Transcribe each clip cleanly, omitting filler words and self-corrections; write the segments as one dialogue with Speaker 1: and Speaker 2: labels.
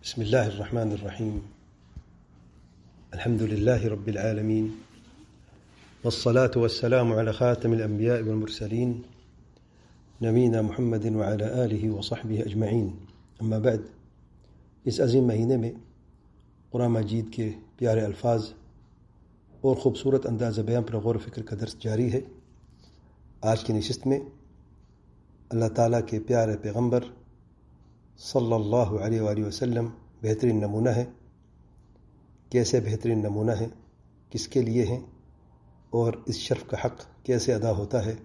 Speaker 1: بسم الله الرحمن الرحيم. الحمد لله رب العالمين، والصلاة والسلام على خاتم الأنبياء والمرسلين نبينا محمد وعلى آله وصحبه أجمعین. اما بعد، اس عظیم مہینے میں قرآن مجید کے پیارے الفاظ اور خوبصورت انداز بیان پر غور و فکر کا درس جاری ہے. آج کی نشست میں اللہ تعالیٰ کے پیارے پیغمبر صلی اللہ علیہ وآلہ وسلم بہترین نمونہ ہے. کیسے بہترین نمونہ ہے، کس کے لیے ہیں، اور اس شرف کا حق کیسے ادا ہوتا ہے،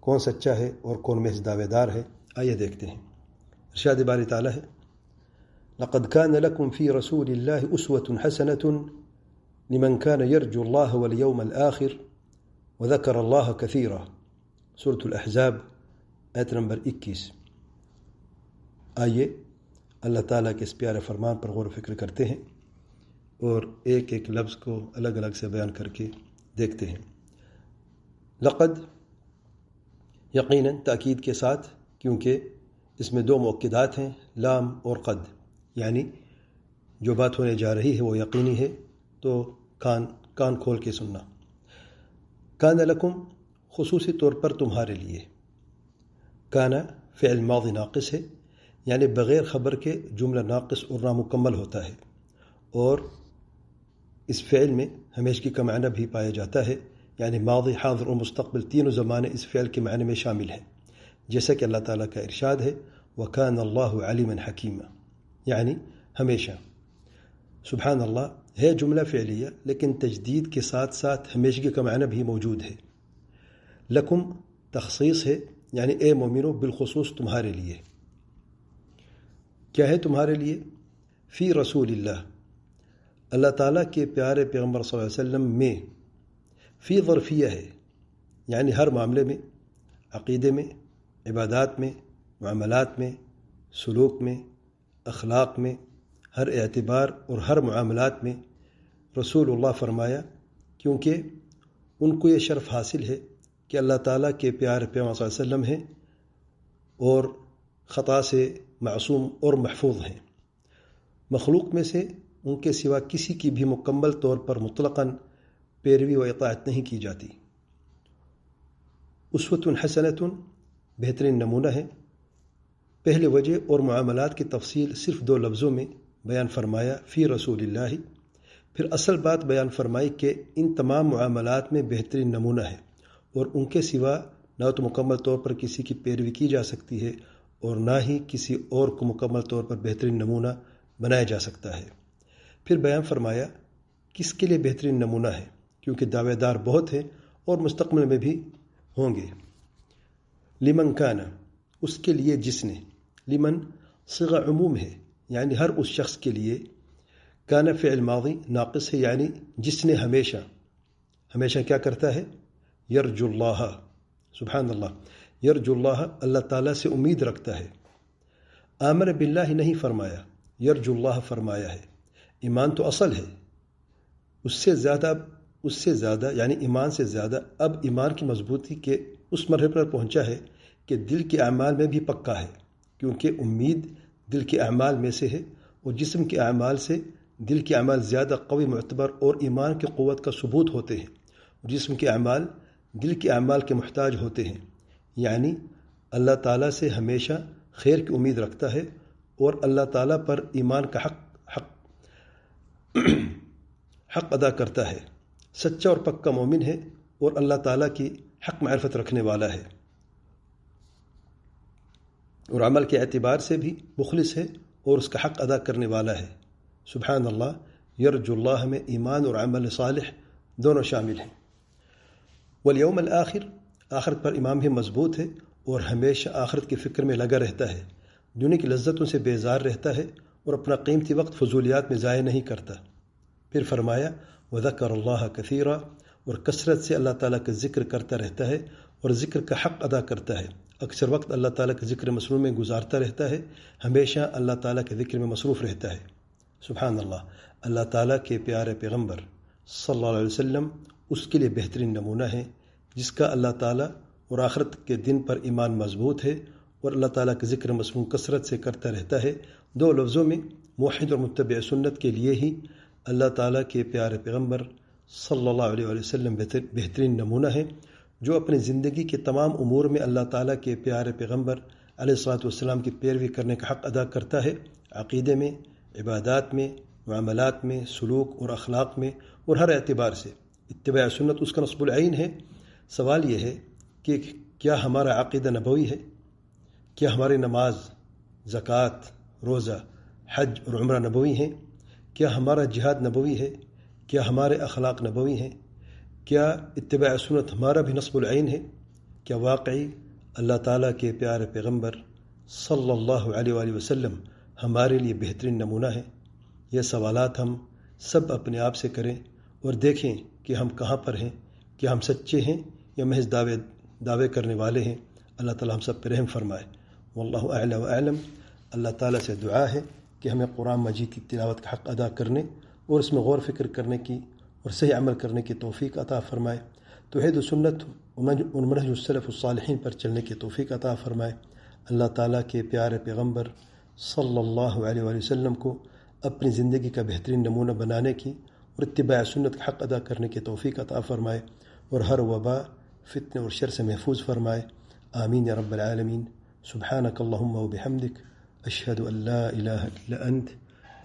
Speaker 1: کون سچا ہے اور کون محض دعوے دار ہے، آئیے دیکھتے ہیں. ارشاد باری تعالیٰ ہے: لقد كان لكم في رسول الله أسوة حسنة لمن كان يرجو الله واليوم الآخر وذكر الله كثيرا. سورة الأحزاب آیت نمبر 21. آئیے اللہ تعالیٰ کے اس پیارے فرمان پر غور و فکر کرتے ہیں اور ایک ایک لفظ کو الگ الگ سے بیان کر کے دیکھتے ہیں. لقد یقیناً تاکید کے ساتھ، کیونکہ اس میں دو مؤکدات ہیں، لام اور قد، یعنی جو بات ہونے جا رہی ہے وہ یقینی ہے، تو کان کھول کے سننا. کان لکم خصوصی طور پر تمہارے لیے. کانا فعل ماضی ناقص ہے، یعنی بغیر خبر کے جملہ ناقص اور نامکمل ہوتا ہے، اور اس فعل میں ہمیشگی کا معنی بھی پایا جاتا ہے، یعنی ماضی، حاضر اور مستقبل تینوں زمانے اس فعل کے معنی میں شامل ہیں. جیسا کہ اللہ تعالیٰ کا ارشاد ہے: وَكَانَ اللَّهُ عَلِيمًا حَكِيمًا، یعنی ہمیشہ. سبحان اللہ ہے جملہ فعلیہ، لیکن تجدید کے ساتھ ساتھ ہمیشگی کا معنی بھی موجود ہے. لکم تخصیص ہے، یعنی اے مومنو بالخصوص تمہارے لیے. کیا ہے تمہارے لیے؟ فی رسول اللہ، اللہ تعالیٰ کے پیارے پیغمبر صلی اللہ علیہ وسلم میں. فی ظرفیہ ہے، یعنی ہر معاملے میں، عقیدے میں، عبادات میں، معاملات میں، سلوک میں، اخلاق میں، ہر اعتبار اور ہر معاملات میں رسول اللہ فرمایا، کیونکہ ان کو یہ شرف حاصل ہے کہ اللہ تعالیٰ کے پیارے پیغمبر صلی اللہ علیہ وسلم ہیں اور خطا سے معصوم اور محفوظ ہیں. مخلوق میں سے ان کے سوا کسی کی بھی مکمل طور پر مطلقاً پیروی و اطاعت نہیں کی جاتی. اسوۃ حسنۃ بہترین نمونہ ہے. پہلے وجہ اور معاملات کی تفصیل صرف دو لفظوں میں بیان فرمایا، فی رسول اللہ. پھر اصل بات بیان فرمائی کہ ان تمام معاملات میں بہترین نمونہ ہے، اور ان کے سوا نہ تو مکمل طور پر کسی کی پیروی کی جا سکتی ہے اور نہ ہی کسی اور کو مکمل طور پر بہترین نمونہ بنایا جا سکتا ہے. پھر بیان فرمایا کس کے لیے بہترین نمونہ ہے، کیونکہ دعوے دار بہت ہیں اور مستقبل میں بھی ہوں گے. لمن کانا، اس کے لیے جس نے. لمن صیغہ عموم ہے، یعنی ہر اس شخص کے لیے. کانا فعل ماضی ناقص ہے، یعنی جس نے ہمیشہ. ہمیشہ کیا کرتا ہے؟ یرجو اللہ. سبحان اللہ، یرجو اللہ، اللہ تعالیٰ سے امید رکھتا ہے. آمن باللہ نہیں فرمایا، یرجو اللہ فرمایا ہے. ایمان تو اصل ہے، اس سے زیادہ یعنی ایمان سے زیادہ اب ایمان کی مضبوطی کے اس مرحلے پر پہنچا ہے کہ دل کے اعمال میں بھی پکا ہے، کیونکہ امید دل کے اعمال میں سے ہے، اور جسم کے اعمال سے دل کے اعمال زیادہ قوی، معتبر اور ایمان کی قوت کا ثبوت ہوتے ہیں، اور جسم کے اعمال دل کے اعمال کے محتاج ہوتے ہیں. یعنی اللہ تعالیٰ سے ہمیشہ خیر کی امید رکھتا ہے اور اللہ تعالیٰ پر ایمان کا حق ادا کرتا ہے. سچا اور پکا مومن ہے اور اللہ تعالیٰ کی حق معرفت رکھنے والا ہے، اور عمل کے اعتبار سے بھی مخلص ہے اور اس کا حق ادا کرنے والا ہے. سبحان اللہ، یرجو اللہ میں ایمان اور عمل صالح دونوں شامل ہیں. والیوم الآخر، آخرت پر ایمان بھی مضبوط ہے اور ہمیشہ آخرت کی فکر میں لگا رہتا ہے. دنیا کی لذتوں سے بیزار رہتا ہے اور اپنا قیمتی وقت فضولیات میں ضائع نہیں کرتا. پھر فرمایا وذکر اللہ کثیرا، اور کثرت سے اللہ تعالیٰ کا ذکر کرتا رہتا ہے اور ذکر کا حق ادا کرتا ہے. اکثر وقت اللہ تعالیٰ کے ذکر مسنون میں گزارتا رہتا ہے، ہمیشہ اللہ تعالیٰ کے ذکر میں مصروف رہتا ہے. سبحان اللہ، اللہ تعالیٰ کے پیارے پیغمبر صلی اللہ علیہ وسلم اس کے لیے بہترین نمونہ ہے جس کا اللہ تعالیٰ اور آخرت کے دن پر ایمان مضبوط ہے اور اللہ تعالیٰ کا ذکر مسنون کثرت سے کرتا رہتا ہے. دو لفظوں میں موحد اور متبع سنت کے لیے ہی اللہ تعالیٰ کے پیارے پیغمبر صلی اللہ علیہ وآلہ وسلم بہترین نمونہ ہے، جو اپنی زندگی کے تمام امور میں اللہ تعالیٰ کے پیارے پیغمبر علیہ الصلاۃ والسلام کی پیروی کرنے کا حق ادا کرتا ہے، عقیدے میں، عبادات میں، معاملات میں، سلوک اور اخلاق میں، اور ہر اعتبار سے اتباع سنت اس کا نصب العین ہے۔ سوال یہ ہے کہ کیا ہمارا عقیدہ نبوی ہے؟ کیا ہماری نماز، زکوٰۃ، روزہ، حج اور عمرہ نبوی ہیں؟ کیا ہمارا جہاد نبوی ہے؟ کیا ہمارے اخلاق نبوی ہیں؟ کیا اتباع سنت ہمارا بھی نصب العین ہے؟ کیا واقعی اللہ تعالیٰ کے پیارے پیغمبر صلی اللہ علیہ وآلہ وسلم ہمارے لیے بہترین نمونہ ہے؟ یہ سوالات ہم سب اپنے آپ سے کریں اور دیکھیں کہ ہم کہاں پر ہیں، کہ ہم سچے ہیں یا محض دعوے کرنے والے ہیں۔ اللہ تعالیٰ ہم سب پر رحم فرمائے۔ واللہ اعلیٰ و اعلم۔ اللہ تعالیٰ سے دعا ہے کہ ہمیں قرآن مجید کی تلاوت کا حق ادا کرنے اور اس میں غور فکر کرنے کی اور صحیح عمل کرنے کی توفیق عطا فرمائے، توحید و سنت اور منہج السلف الصالحین پر چلنے کی توفیق عطا فرمائے۔ اللہ تعالیٰ کے پیارے پیغمبر صلی اللہ علیہ وآلہ وسلم کو اپنی زندگی کا بہترین نمونہ بنانے کی اور اتباع سنت کا حق ادا کرنے کی توفیق عطا فرمائے، اور ہر وبا، فتنہ اور شر سے محفوظ فرمائے۔ آمین یا رب العالمین۔ سبحانک اللہم و بحمدک، اشہد ان لا الہ الا انت،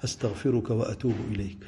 Speaker 1: استغفرک و اتوب الیک۔